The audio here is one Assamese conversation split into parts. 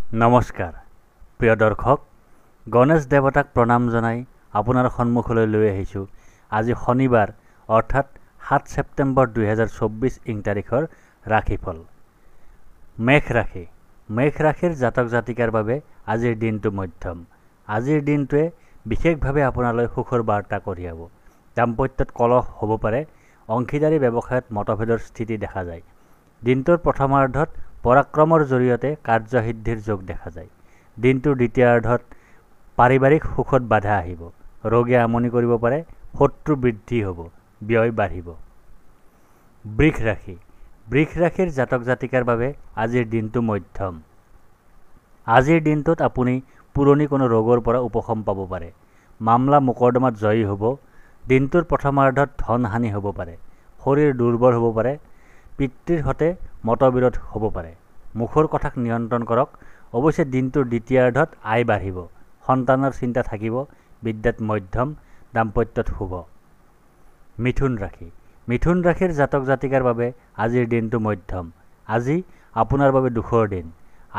নমস্কাৰ প্ৰিয় দৰ্শক, গণেশ দেৱতাক প্ৰণাম জনাই আপোনাৰ সন্মুখলৈ লৈ আহিছোঁ আজি শনিবাৰ অৰ্থাৎ 7 ছেপ্টেম্বৰ 2024 ইং তাৰিখৰ ৰাশিফল। মেঘ ৰাশিৰ জাতক জাতিকাৰ বাবে আজিৰ দিনটো মধ্যম। আজিৰ দিনটোৱে বিশেষভাৱে আপোনালৈ সুখৰ বাৰ্তা কঢ়িয়াব। দাম্পত্যত কলহ হ'ব পাৰে, অংশীদাৰী ব্যৱসায়ত মতভেদৰ স্থিতি দেখা যায়। দিনটোৰ প্ৰথমাৰ্ধত পৰাক্ৰমৰ জৰিয়তে কাৰ্যসিদ্ধিৰ যোগ দেখা যায়। দিনটোৰ দ্বিতীয়াৰ্ধত পাৰিবাৰিক সুখত বাধা আহিব, ৰোগে আমনি কৰিব পাৰে, শত্ৰু বৃদ্ধি হ'ব, ব্যয় বাঢ়িব। বৃষ ৰাশিৰ জাতক জাতিকাৰ বাবে আজিৰ দিনটো মধ্যম। আজিৰ দিনটোত আপুনি পুৰণি কোনো ৰোগৰ পৰা উপশম পাব পাৰে। মামলা মোকৰ্দমাত জয়ী হ'ব। দিনটোৰ প্ৰথমাৰ্ধত ধন হানি হ'ব পাৰে, শৰীৰ দুৰ্বল হ'ব পাৰে, পিতৃৰ সৈতে মতবিৰোধ হ'ব পাৰে। মুখৰ কথাক নিয়ন্ত্ৰণ কৰক। অৱশ্যে দিনটোৰ দ্বিতীয়াৰ্ধত আয় বাঢ়িব, সন্তানৰ চিন্তা থাকিব, বিদ্যাত মধ্যম, দাম্পত্যত শুভ। মিথুন ৰাশিৰ জাতক জাতিকাৰ বাবে আজিৰ দিনটো মধ্যম। আজি আপোনাৰ বাবে দুখৰ দিন।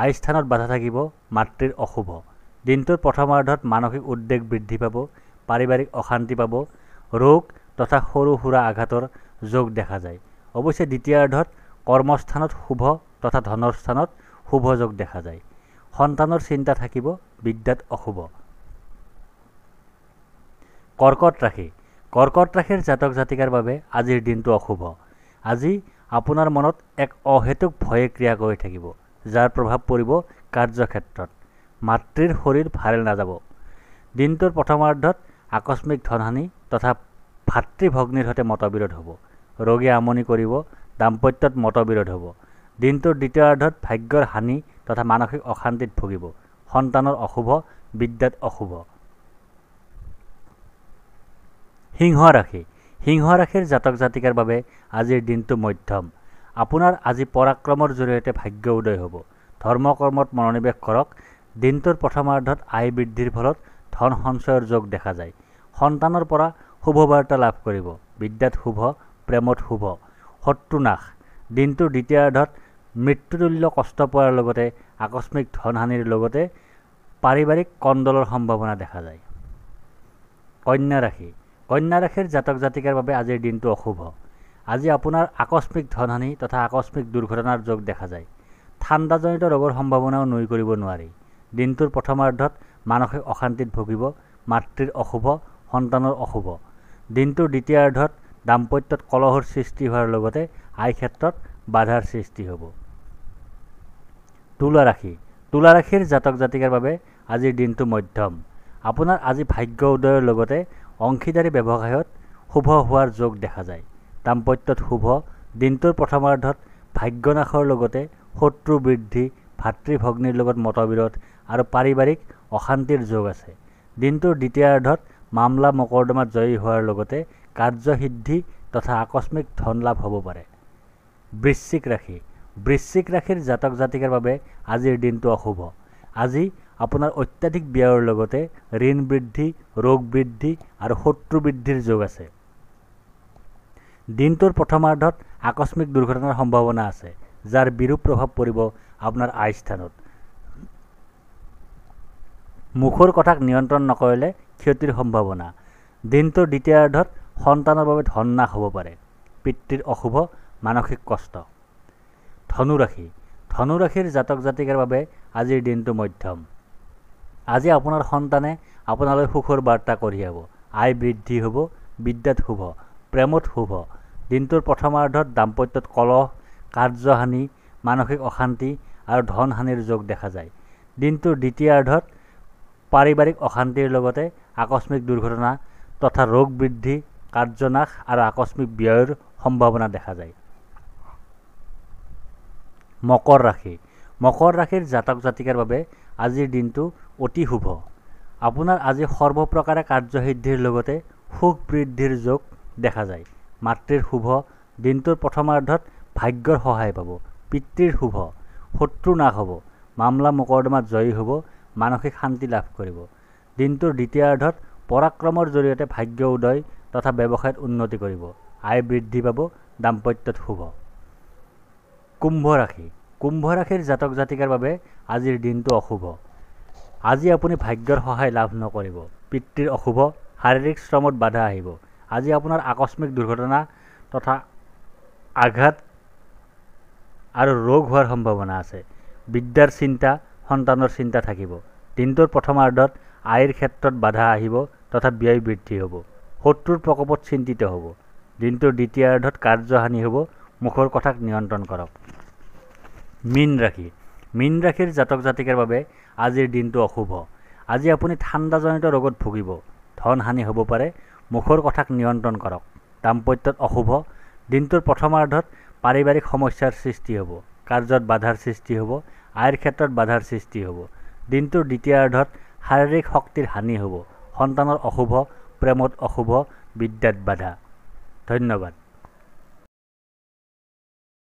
আয় স্থানত বাধা থাকিব, মাতৃৰ অশুভ। দিনটোৰ প্ৰথমাৰ্ধত মানসিক উদ্বেগ বৃদ্ধি পাব, পাৰিবাৰিক অশান্তি পাব, ৰোগ তথা সৰু সুৰা আঘাতৰ যোগ দেখা যায়। অৱশ্যে দ্বিতীয়াৰ্ধত কৰ্মস্থানত শুভ তথা ধনৰ স্থানত শুভ যোগ দেখা যায়। সন্তানৰ চিন্তা থাকিব, বিদ্যাত অশুভ। কৰ্কট ৰাশিৰ জাতক জাতিকাৰ বাবে আজিৰ দিনটো অশুভ। আজি আপোনাৰ মনত এক অহেতুক ভয়ে ক্ৰিয়া কৰি থাকিব, যাৰ প্ৰভাৱ পৰিব কাৰ্যক্ষেত্ৰত। মাতৃৰ শৰীৰ ভালে নাযাব। দিনটোৰ প্ৰথমাৰ্ধত আকস্মিক ধনহানি তথা ভাতৃভগ্নীৰ সৈতে মতবিৰোধ হ'ব, ৰোগে আমনি কৰিব, দাম্পত্যত মতবিৰোধ হ'ব। দিনটোৰ দ্বিতীয়াৰ্ধত ভাগ্যৰ হানি তথা মানসিক অশান্তিত ভুগিব, সন্তানৰ অশুভ, বিদ্যাত অশুভ। সিংহ ৰাশিৰ জাতক জাতিকাৰ বাবে আজিৰ দিনটো মধ্যম। আপোনাৰ আজি পৰাক্ৰমৰ জৰিয়তে ভাগ্য উদয় হ'ব। ধৰ্মকৰ্মত মনোনিৱেশ কৰক। দিনটোৰ প্ৰথমাৰ্ধত আয় বৃদ্ধিৰ ফলত ধন সঞ্চয়ৰ যোগ দেখা যায়। সন্তানৰ পৰা শুভবাৰ্তা লাভ কৰিব, বিদ্যাত শুভ, প্ৰেমত শুভ। শত্ৰু নাশ। দিনটোৰ দ্বিতীয়াৰ্ধত মৃত্যুতুল্য কষ্ট পোৱাৰ লগতে আকস্মিক ধনহানিৰ লগতে পাৰিবাৰিক কণ্ডলৰ সম্ভাৱনা দেখা যায়। কন্যা ৰাশিৰ জাতক জাতিকাৰ বাবে আজিৰ দিনটো অশুভ। আজি আপোনাৰ আকস্মিক ধনহানি তথা আকস্মিক দুৰ্ঘটনাৰ যোগ দেখা যায়। ঠাণ্ডাজনিত ৰোগৰ সম্ভাৱনাও নুই কৰিব নোৱাৰি। দিনটোৰ প্ৰথমাৰ্ধত মানসিক অশান্তিত ভুগিব, মাতৃৰ অশুভ, সন্তানৰ অশুভ। দিনটোৰ দ্বিতীয়াৰ্ধত দাম্পত্যত কলহৰ সৃষ্টি হোৱাৰ লগতে আয় ক্ষেত্ৰত বাধাৰ সৃষ্টি হ'ব। তুলা ৰাশিৰ জাতক জাতিকাৰ বাবে আজিৰ দিনটো মধ্যম। আপোনাৰ আজি ভাগ্য উদয়ৰ লগতে অংশীদাৰী ব্যৱসায়ত শুভ হোৱাৰ যোগ দেখা যায়। দাম্পত্যত শুভ। দিনটোৰ প্ৰথমাৰ্ধত ভাগ্যনাশৰ লগতে শত্ৰু বৃদ্ধি, ভাতৃভগ্নীৰ লগত মতবিৰোধ আৰু পাৰিবাৰিক অশান্তিৰ যোগ আছে। দিনটোৰ দ্বিতীয়াৰ্ধত মামলা মোকৰ্দমাত জয়ী হোৱাৰ লগতে কাৰ্যসিদ্ধি তথা আকস্মিক ধন লাভ হ'ব পাৰে। বৃশ্চিক ৰাশিৰ জাতক জাতিকাৰ বাবে আজিৰ দিনটো অশুভ। আজি আপোনাৰ অত্যাধিক ব্যয়ৰ লগতে ঋণ বৃদ্ধি, ৰোগ বৃদ্ধি আৰু শত্ৰু বৃদ্ধিৰ যোগ আছে। দিনটোৰ প্ৰথমাৰ্ধত আকস্মিক দুৰ্ঘটনাৰ সম্ভাৱনা আছে, যাৰ বিৰূপ প্ৰভাৱ পৰিব আপোনাৰ আয় স্থানত। মুখৰ কথাক নিয়ন্ত্ৰণ নকৰিলে ক্ষতিৰ সম্ভাৱনা। দিনটোৰ দ্বিতীয়াৰ্ধত সন্তানৰ বাবে ধন নাশ হ'ব পাৰে, পিতৃৰ অশুভ, মানসিক কষ্ট। ধনু ৰাশিৰ জাতক জাতিকাৰ বাবে আজিৰ দিনটো মধ্যম। আজি আপোনাৰ সন্তানে আপোনালৈ সুখৰ বাৰ্তা কঢ়িয়াব, আয় বৃদ্ধি হ'ব, বিদ্যাত শুভ, প্ৰেমত শুভ। দিনটোৰ প্ৰথমাৰ্ধত দাম্পত্যত কলহ, কাৰ্যহানি, মানসিক অশান্তি আৰু ধন হানিৰ যোগ দেখা যায়। দিনটোৰ দ্বিতীয়াৰ্ধত পাৰিবাৰিক অশান্তিৰ লগতে আকস্মিক দুৰ্ঘটনা তথা ৰোগ বৃদ্ধি, কাৰ্যনাশ আৰু আকস্মিক ব্যয়ৰ সম্ভাৱনা দেখা যায়। মকৰ ৰাশিৰ জাতক জাতিকাৰ বাবে আজিৰ দিনটো অতি শুভ। আপোনাৰ আজি সৰ্বপ্ৰকাৰে কাৰ্যসিদ্ধিৰ লগতে সুখ বৃদ্ধিৰ যোগ দেখা যায়। মাতৃৰ শুভ। দিনটোৰ প্ৰথমাৰ্ধত ভাগ্যৰ সহায় পাব, পিতৃৰ শুভ, শত্ৰু নাশ হ'ব, মামলা মোকৰ্দমাত জয়ী হ'ব, মানসিক শান্তি লাভ কৰিব। দিনটোৰ দ্বিতীয়াৰ্ধত পৰাক্ৰমৰ জৰিয়তে ভাগ্য উদয় তথা ব্যৱসায়ত উন্নতি কৰিব, আয় বৃদ্ধি পাব, দাম্পত্যত শুভ। কুম্ভ কুম্ভ ৰাশিৰ জাতক জাতিকাৰ বাবে আজিৰ দিনটো অশুভ। আজি আপুনি ভাগ্যৰ সহায় লাভ নকৰিব। পিতৃৰ অশুভ, শাৰীৰিক শ্ৰমত বাধা আহিব। আজি আপোনাৰ আকস্মিক দুৰ্ঘটনা তথা আঘাত আৰু ৰোগ হোৱাৰ সম্ভাৱনা আছে। বিদ্যাৰ চিন্তা, সন্তানৰ চিন্তা থাকিব। দিনটোৰ প্ৰথমাৰ্ধত আয়ৰ ক্ষেত্ৰত বাধা আহিব তথা ব্যয় বৃদ্ধি হ'ব। শত্ৰুৰ প্ৰকোপত চিন্তিত হ'ব। দিনটোৰ দ্বিতীয়াৰ্ধত কাৰ্যহানি হ'ব। মুখৰ কথাক নিয়ন্ত্ৰণ কৰক। মীন ৰাশি। মীন ৰাশিৰ জাতক জাতিকাৰ বাবে আজিৰ দিনটো অশুভ। আজি আপুনি ঠাণ্ডাজনিত ৰোগত ভুগিব। ধন হানি হ'ব পাৰে। মুখৰ কথাক নিয়ন্ত্ৰণ কৰক। দাম্পত্যত অশুভ। দিনটোৰ প্ৰথমাৰ্ধত পাৰিবাৰিক সমস্যাৰ সৃষ্টি হ'ব। কাৰ্যত বাধাৰ সৃষ্টি হ'ব। আয়ৰ ক্ষেত্ৰত বাধাৰ সৃষ্টি হ'ব। দিনটোৰ দ্বিতীয়াৰ্ধত শাৰীৰিক শক্তিৰ হানি হ'ব। সন্তানৰ অশুভ, প্ৰেমত অশুভ, বিদ্যাত বাধা। ধন্যবাদ।